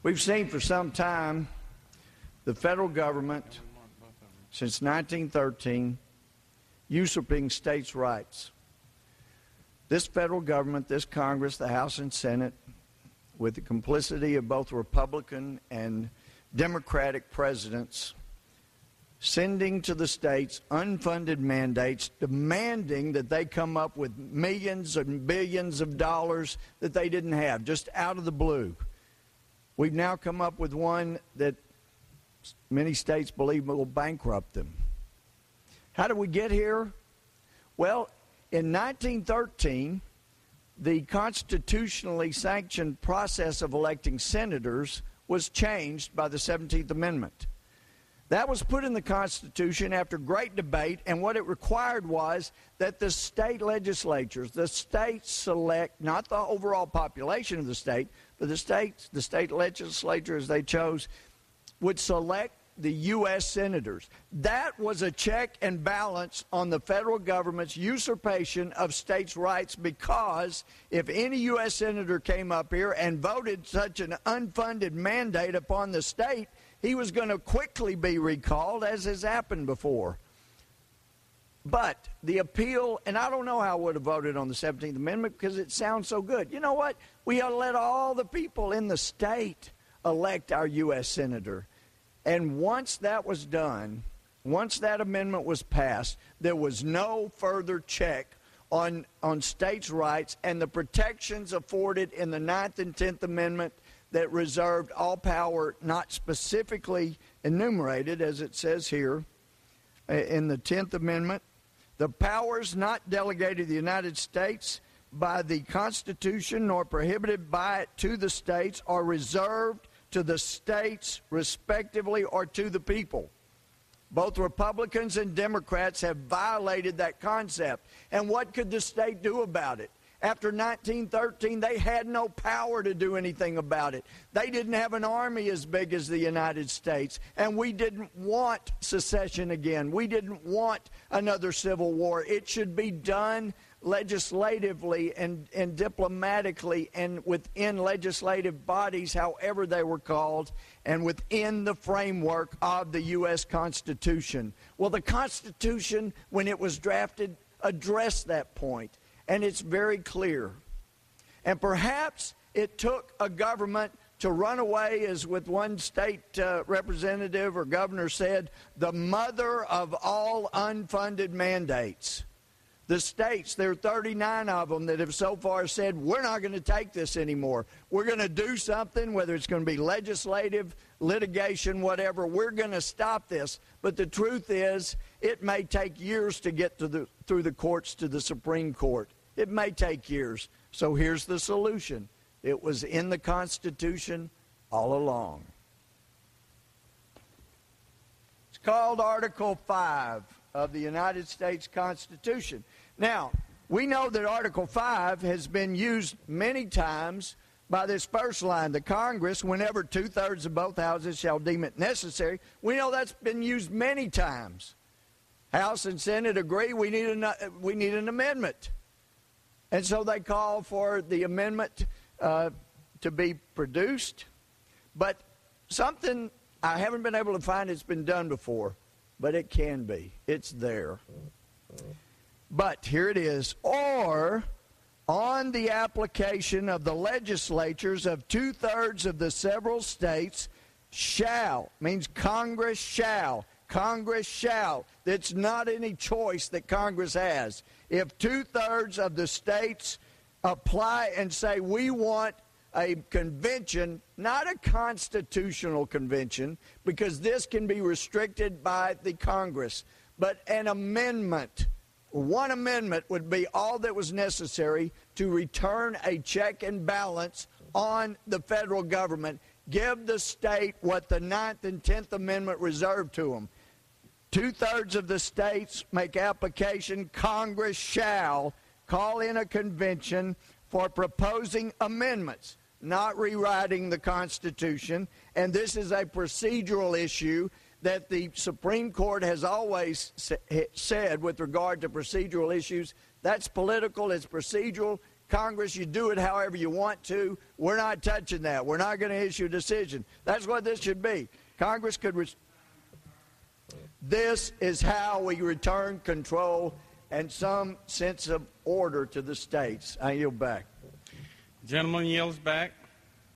We've seen for some time the federal government, since 1913, usurping states' rights. This federal government, this Congress, the House and Senate, with the complicity of both Republican and Democratic presidents, sending to the states unfunded mandates demanding that they come up with millions and billions of dollars that they didn't have, just out of the blue. We've now come up with one that many states believe will bankrupt them. How did we get here? Well, in 1913, the constitutionally sanctioned process of electing senators was changed by the 17th Amendment. That was put in the Constitution after great debate, and what it required was that the state legislatures, the states select, not the overall population of the state, but the state legislatures they chose, would select the U.S. senators. That was a check and balance on the federal government's usurpation of states' rights, because if any U.S. senator came up here and voted such an unfunded mandate upon the state, he was going to quickly be recalled, as has happened before. But the appeal, and I don't know how I would have voted on the 17th Amendment because it sounds so good. You know what? We ought to let all the people in the state elect our U.S. senator. And once that was done, once that amendment was passed, there was no further check on states' rights and the protections afforded in the 9th and 10th Amendment that reserved all power not specifically enumerated, as it says here in the 10th Amendment. The powers not delegated to the United States by the Constitution nor prohibited by it to the states are reserved to the states respectively or to the people. Both Republicans and Democrats have violated that concept. And what could the state do about it? After 1913, they had no power to do anything about it. They didn't have an army as big as the United States, and we didn't want secession again. We didn't want another civil war. It should be done legislatively and diplomatically and within legislative bodies, however they were called, and within the framework of the U.S. Constitution. Well, the Constitution, when it was drafted, addressed that point. And it's very clear. And perhaps it took a government to run away, as with one state representative or governor said, the mother of all unfunded mandates. The states, there are 39 of them that have so far said, we're not going to take this anymore. We're going to do something, whether it's going to be legislative, litigation, whatever. We're going to stop this. But the truth is, it may take years to get through the courts to the Supreme Court. It may take years. So here's the solution. It was in the Constitution all along. It's called Article 5 of the United States Constitution. Now, we know that Article 5 has been used many times by this first line, the Congress, whenever two-thirds of both houses shall deem it necessary. We know that's been used many times. House and Senate agree we need an amendment. And so they call for the amendment to be produced. But something I haven't been able to find it's been done before, but it can be. It's there. But here it is. Or on the application of the legislatures of two-thirds of the several states shall, means Congress shall. Congress shall. It's not any choice that Congress has. If two-thirds of the states apply and say we want a convention, not a constitutional convention, because this can be restricted by the Congress, but an amendment. One amendment would be all that was necessary to return a check and balance on the federal government. Give the state what the 9th and 10th Amendment reserved to them. Two-thirds of the states make application. Congress shall call in a convention for proposing amendments, not rewriting the Constitution. And this is a procedural issue that the Supreme Court has always said with regard to procedural issues. That's political, it's procedural. Congress, you do it however you want to. We're not touching that. We're not going to issue a decision. That's what this should be. Congress could. This is how we return control and some sense of order to the states. I yield back. The gentleman yields back.